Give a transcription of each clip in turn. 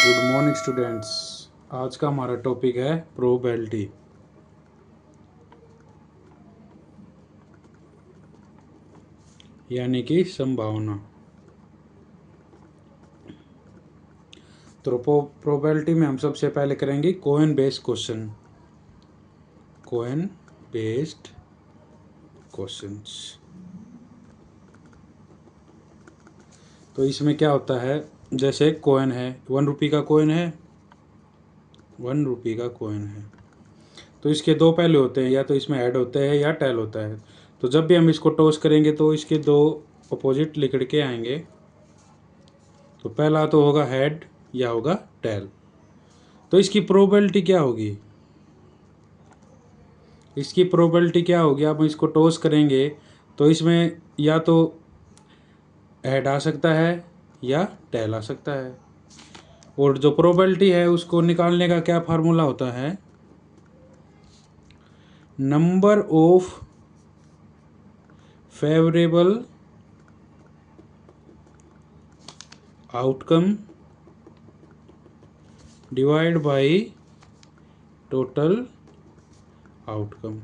Good morning students. आज का हमारा टॉपिक है प्रोबेबिलिटी यानी कि संभावना। तो प्रोबेबिलिटी में हम सबसे पहले करेंगे coin based question. Coin based questions. तो इसमें क्या होता है, जैसे कोइन है, 1 रुपये का कोइन है, 1 रुपये का कोइन है। तो इसके दो पहलू होते हैं, या तो इसमें ऐड होता है या टेल होता है। तो जब भी हम इसको टॉस करेंगे तो इसके दो अपोजिट लिख के आएंगे। तो पहला तो होगा हेड या होगा टेल। तो इसकी प्रोबेबिलिटी क्या होगी, इसकी प्रोबेबिलिटी क्या होगी, आप इसको टॉस करेंगे तो इसमें या तो हेड आ सकता है या टेल आ सकता है। और जो प्रोबेबिलिटी है उसको निकालने का क्या फार्मूला होता है, number of favourable outcome divide by total outcome.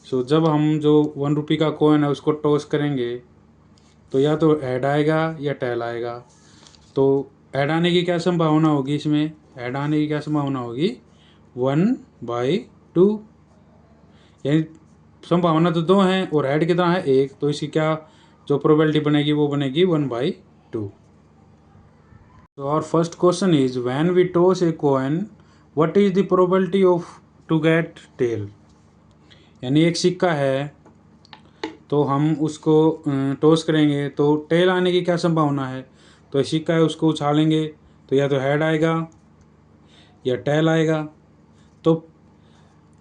So जब हम जो 1 रुपये का कॉइन है उसको टॉस करेंगे तो या तो हेड आएगा या टेल आएगा। तो हेड आने की क्या संभावना होगी, इसमें हेड आने की क्या संभावना होगी, 1/2। यानी संभावना तो 2 है और हेड कितना है 1, तो इसकी क्या जो प्रोबेबिलिटी बनेगी वो बनेगी 1/2। So our first question is, when we toss a coin, what is the probability of to get tail? यानी एक सिक्का है तो हम उसको टॉस करेंगे तो टेल आने की क्या संभावना है। तो सिक्का है उसको उछालेंगे तो या तो हेड आएगा या टेल आएगा। तो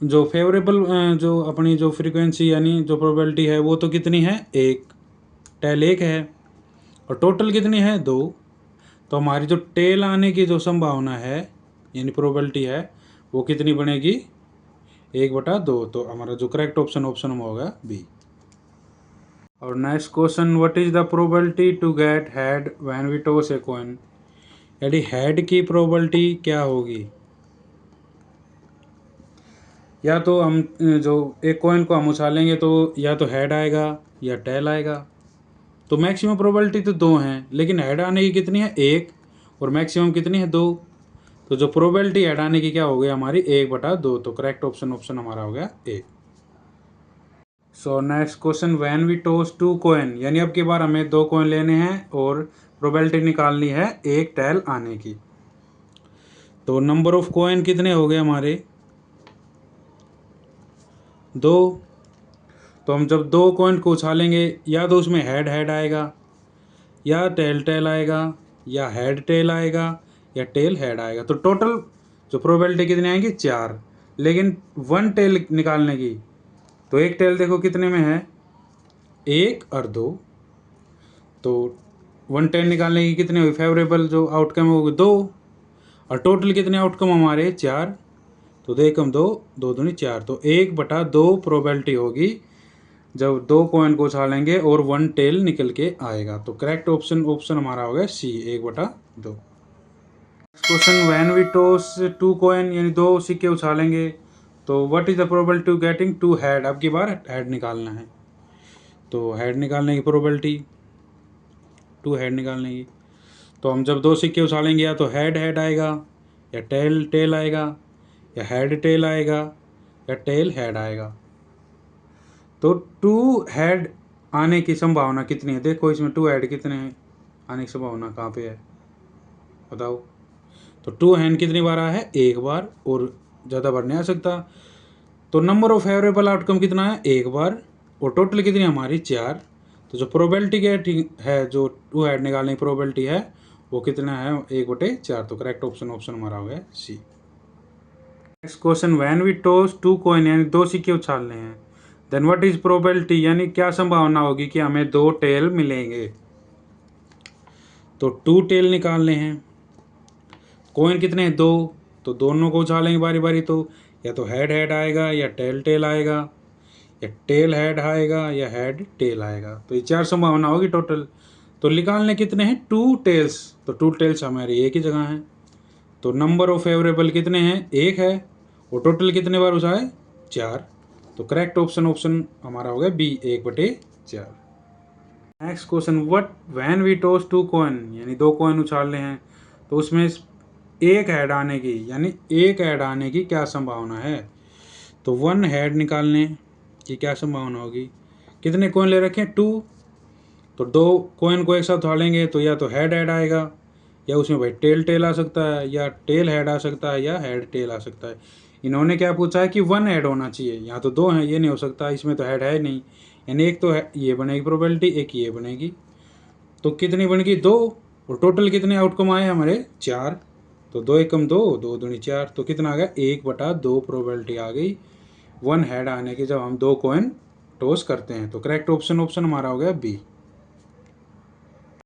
जो फेवरेबल जो अपनी जो फ्रीक्वेंसी यानी जो प्रोबेबिलिटी है वो तो कितनी है 1, टेल 1 है, और टोटल कितनी है 2। तो हमारी जो टेल आने की जो संभावना है यानी प्रोबेबिलिटी है वो कितनी बनेगी, 1/2। तो हमारा जो करेक्ट ऑप्शन होगा बी। और next question, what is the probability to get head when we toss a coin. यदि हेड की प्रोबेबिलिटी क्या होगी, या तो हम जो एक कॉइन को हम उछालेंगे तो या तो हेड आएगा या टेल आएगा। तो मैक्सिमम प्रोबेबिलिटी तो 2 हैं, लेकिन हेड आने की कितनी है 1 और मैक्सिमम कितनी है 2। तो जो प्रोबेबिलिटी हेड आने की क्या हो गई हमारी 1/2। तो करेक्ट ऑप्शन हमारा हो गया A. So next question, when we toss 2 coin, यानी अब की बार हमें 2 कॉइन लेने हैं और प्रोबेबिलिटी निकालनी है एक टेल आने की। तो नंबर ऑफ कॉइन कितने हो गए हमारे 2। तो हम जब 2 कॉइन को उछालेंगे या तो उसमें हेड आएगा या टेल आएगा या हेड टेल आएगा या टेल हेड आएगा। तो टोटल जो प्रोबेबिलिटी कितनी आएंगी 4, लेकिन 1 टेल निकालने की। तो एक टेल देखो कितने में है 1 और 2। तो 1 टेल निकालने की कितने हुई, फेवरेबल जो आउटकम होगी 2, और टोटल कितने आउटकम हमारे 4। तो 2 एकम 2, 2 दूनी 4। तो 1/2 प्रोबेबिलिटी होगी जब 2 कॉइन को उछालेंगे और 1 टेल निकल के आएगा। तो करेक्ट ऑप्शन हमारा हो गया C, 1/2। Question, when we toss 2 coin, यानी 2 सिक्के उछालेंगे तो what is the probability to getting 2 head. अब की बार हेड निकालना है। तो हेड निकालने की प्रोबेबिलिटी 2 हेड निकालने की। तो हम जब 2 सिक्के उछालेंगे या तो हेड आएगा या टेल आएगा या हेड टेल आएगा या टेल हेड आएगा। तो 2 हेड आने की संभावना कितनी है, देखो इसमें 2 हेड कितने हैं आने की संभावना कहाँ पे है बताओ। तो 2 हेड कितनी बार आया है 1 बार, और ज़्यादा बार नहीं आ सकता। तो नंबर ऑफ फेवरेबल आउटकम कितना है 1 बार, और टोटल कितनी हमारी 4। तो जो प्रोबेबिलिटी है जो 2 हेड निकालने की प्रोबेबिलिटी है वो कितना है 1/4। तो करेक्ट ऑप्शन हमारा हो गया C. Next question, when we toss 2 coin, यानी 2 सिक्के उछालने हैं, देन व्हाट इज प्रोबेबिलिटी, यानी क्या संभावना होगी कि हमें 2 टेल मिलेंगे। तो 2 टेल निकालने हैं, कॉइन कितने हैं 2, तो दोनों को उछालेंगे बारी बारी। तो या तो हेड आएगा या टेल आएगा या टेल हेड आएगा या हेड टेल आएगा। तो ये 4 संभावना होगी टोटल। तो निकालने कितने हैं, 2 टेल्स, तो 2 टेल्स हमारी एक ही जगह है। तो नंबर ऑफ फेवरेबल कितने हैं, 1 है, और टोटल कितने बार उछाले, 4। तो करेक्ट ऑप्शन ऑप्शन हमारा हो गया B, 1/4। Next question, what when we toss 2 coin, यानी 2 कॉइन उछालने हैं तो उसमें एक हेड आने की, यानी एक हेड आने की क्या संभावना है। तो 1 हेड निकालने की क्या संभावना होगी, कितने कॉइन ले रखे हैं, 2। तो 2 कॉइन को एक साथ उछालेंगे तो या तो हेड हेड आएगा, या उसमें भाई टेल टेल आ सकता है, या टेल हेड आ सकता है, या हेड टेल आ सकता है। इन्होंने क्या पूछा है कि 1 हेड होना चाहिए, यहाँ तो 2 हैं, ये नहीं हो सकता, इसमें तो हेड है नहीं, यानी एक तो है, ये बनेगी प्रोबेबिलिटी, एक ये बनेगी। तो कितनी बनेगी, 2, और टोटल कितने आउटकम आए हमारे, 4। तो 2 एकम 2, 2 दूनी 4, तो कितना आ गया, 1/2 प्रोबेबिलिटी आ गई 1 हेड आने की जब हम 2 कॉइन टॉस करते हैं। तो करेक्ट ऑप्शन ऑप्शन हमारा हो गया B.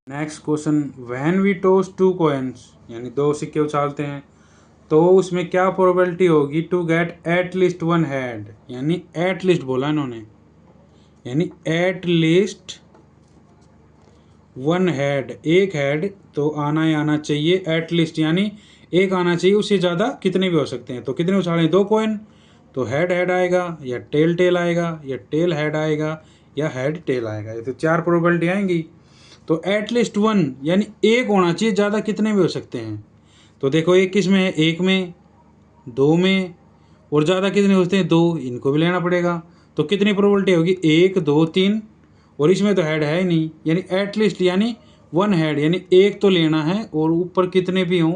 Next question, when we toss 2 coins, यानी 2 सिक्के उछालते हैं तो उसमें क्या प्रोबेबिलिटी होगी to get at least 1 head, यानी एट लीस्ट बोला इन्होंने, यानी एट लीस्ट 1 हेड, एक हेड तो आना ही आना चाहिए, एट लीस्ट यानी एक आना चाहिए, उससे ज़्यादा कितने भी हो सकते हैं। तो कितने उछालें, 2 कॉइन, तो हेड हेड आएगा, या टेल टेल आएगा, या टेल हेड आएगा, या हेड टेल आएगा, ये तो 4 प्रोबेबिलिटी आएंगी। तो एट लीस्ट 1 यानी एक होना चाहिए, ज़्यादा कितने भी हो सकते हैं। तो देखो एक किस में है, एक में, 2 में, और ज़्यादा कितने होते हैं, 2, इनको भी लेना पड़ेगा। तो कितनी प्रोबेबिलिटी होगी, 1 2 3, और इसमें तो हेड है ही नहीं, यानी एटलीस्ट यानी 1 हेड, यानी एक तो लेना है, और ऊपर कितने भी हों,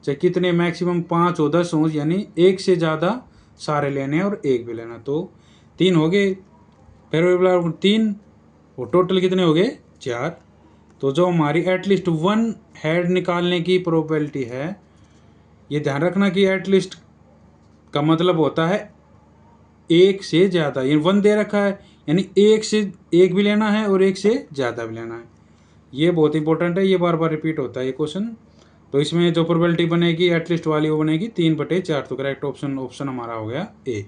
चाहे कितने, मैक्सिमम 5 हो 10 हों, यानी एक से ज़्यादा सारे लेने हैं और एक भी लेना। तो 3 हो गए, फिर 3, और टोटल कितने हो गए, 4। तो जो हमारी एटलीस्ट 1 हेड निकालने की प्रोबेबिलिटी है, ये ध्यान रखना कि एटलीस्ट का मतलब होता है एक से ज़्यादा, ये 1 दे रखा है, यानी एक से एक भी लेना है और एक से ज़्यादा भी लेना है। ये बहुत इंपॉर्टेंट है, ये बार बार रिपीट होता है ये क्वेश्चन। तो इसमें जो प्रोबेबिलिटी बनेगी एटलीस्ट वाली वो बनेगी 3/4। तो करेक्ट ऑप्शन ऑप्शन हमारा हो गया A.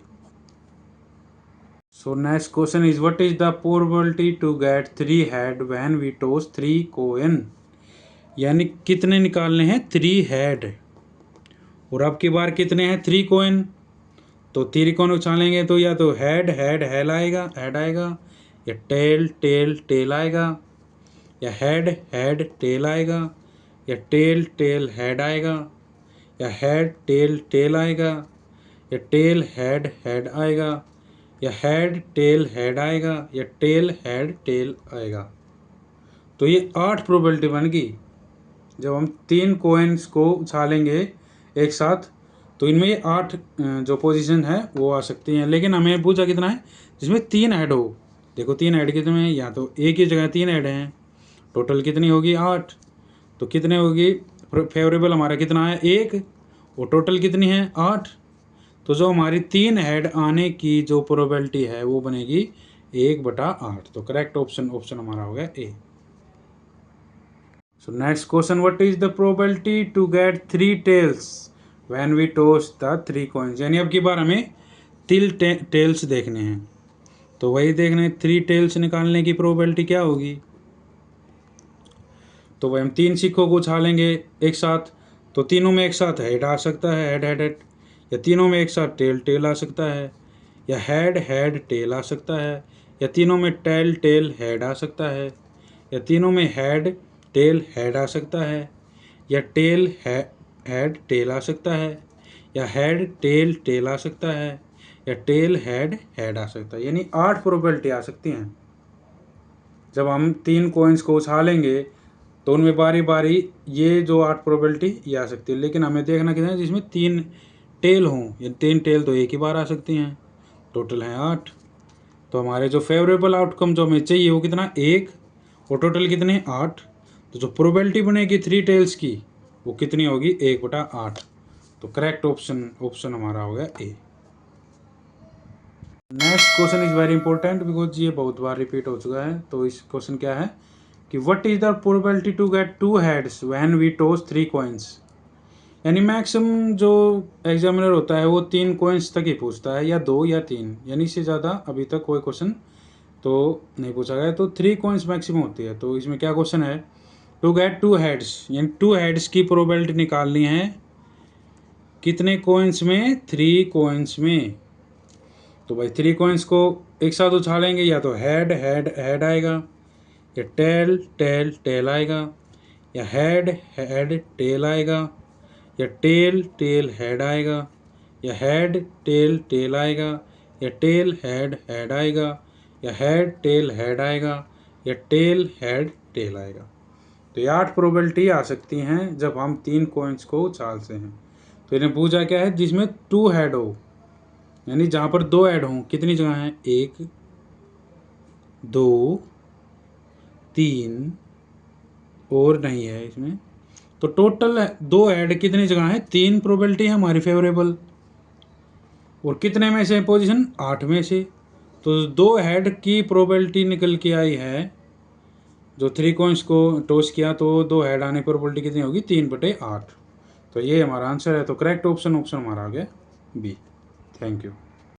So next question is what is the probability to get 3 head when we toss 3 coin, यानी कितने निकालने हैं, 3 हेड, और अब की बार कितने हैं, 3 कॉइन। तो 3 कॉइन उछालेंगे तो या तो हेड हेड हेड आएगा, या टेल टेल टेल आएगा, या हेड हेड टेल आएगा, या टेल टेल हेड आएगा, या हेड टेल टेल आएगा, या टेल हेड हेड आएगा, या हेड टेल हेड आएगा, या टेल हेड टेल आएगा। तो ये 8 प्रोबेबिलिटी बन गई जब हम 3 कॉइन्स को उछालेंगे एक साथ। तो इनमें ये 8 जो पोजीशन है वो आ सकती हैं, लेकिन हमें पूछा कितना है जिसमें 3 ऐड हो। देखो 3 ऐड कितने हैं, या तो एक ही जगह 3 ऐड हैं, टोटल कितनी होगी, 8। तो कितने होगी, फेवरेबल हमारा कितना है, 1, और टोटल कितनी है, 8। तो जो हमारी 3 हेड आने की जो प्रोबेबिलिटी है वो बनेगी 1/8। तो करेक्ट ऑप्शन ऑप्शन हमारा हो गया ए। So next question, what is the probability to get 3 tails when we toss the 3 coins, यानी अब की बार हमें 3 टेल्स देखने हैं। तो वही देखने 3 टेल्स निकालने की प्रोबेबिलिटी क्या होगी। तो वही हम 3 सिक्कों को उछालेंगे एक साथ, तो तीनों में एक साथ हेड आ सकता है, हेड हेड हेड, या तीनों में एक साथ टेल टेल आ सकता है, या हेड हेड टेल आ सकता है, या तीनों में टेल टेल हेड आ सकता है, या तीनों में हेड टेल हेड आ सकता है, या टेल हेड टेल आ सकता है, या हेड टेल टेल आ सकता है, या टेल हेड हेड आ सकता है। यानी 8 प्रोबेबिलिटी आ सकती हैं जब हम 3 कॉइन्स को उछालेंगे, तो उनमें बारी बारी ये जो 8 प्रोबेबिलिटी ये आ सकती है। लेकिन हमें देखना कितना है, जिसमें 3 टेल हों, या 3 टेल तो एक ही बार आ सकती हैं, टोटल हैं 8। तो हमारे जो फेवरेबल आउटकम जो हमें चाहिए वो कितना, 1, और टोटल कितने, 8। तो जो प्रोबेबिलिटी बनेगी 3 टेल्स की वो कितनी होगी, 1/8। तो करेक्ट ऑप्शन ऑप्शन हमारा हो गया A. Next question is very important because ये बहुत बार रिपीट हो चुका है। तो इस क्वेश्चन क्या है कि what is the probability to get 2 heads when we toss 3 coins, यानी मैक्सिमम जो एग्जामिनर होता है वो 3 कॉइन्स तक ही पूछता है, या 2 या 3, यानी इससे ज़्यादा अभी तक कोई क्वेश्चन तो नहीं पूछा गया। तो 3 कॉइन्स मैक्सिमम होती है। तो इसमें क्या क्वेश्चन है, टू गेट 2 हेड्स, यानी 2 हेड्स की प्रोबेबिलिटी निकालनी है कितने कॉइन्स में, 3 कॉइन्स में। तो भाई 3 कॉइन्स को एक साथ उछालेंगे, या तो हेड हेड हेड आएगा, या टेल टेल टेल आएगा, या हेड हेड टेल आएगा, या टेल टेल हेड आएगा, या हेड टेल टेल आएगा, या टेल हेड हेड आएगा, या हेड टेल हेड आएगा, या टेल हेड टेल आएगा। तो ये 8 प्रोबेबिलिटी आ सकती हैं जब हम 3 कॉइन्स को उछालते हैं। तो इन्हें पूछा क्या है, जिसमें 2 हेड हो, यानी जहाँ पर 2 हेड हों। कितनी जगह हैं, 1 2 3 और नहीं है इसमें। तो टोटल 2 हेड कितनी जगह है, 3 प्रोबेबिलिटी है हमारी फेवरेबल। और कितने में से पोजीशन, 8 में से। तो 2 हेड की प्रोबेबिलिटी निकल के आई है, जो 3 कॉइन्स को टॉस किया तो 2 हेड आने की प्रोबेबिलिटी कितनी होगी, 3/8। तो ये हमारा आंसर है। तो करेक्ट ऑप्शन हमारा आ गया बी। Thank you.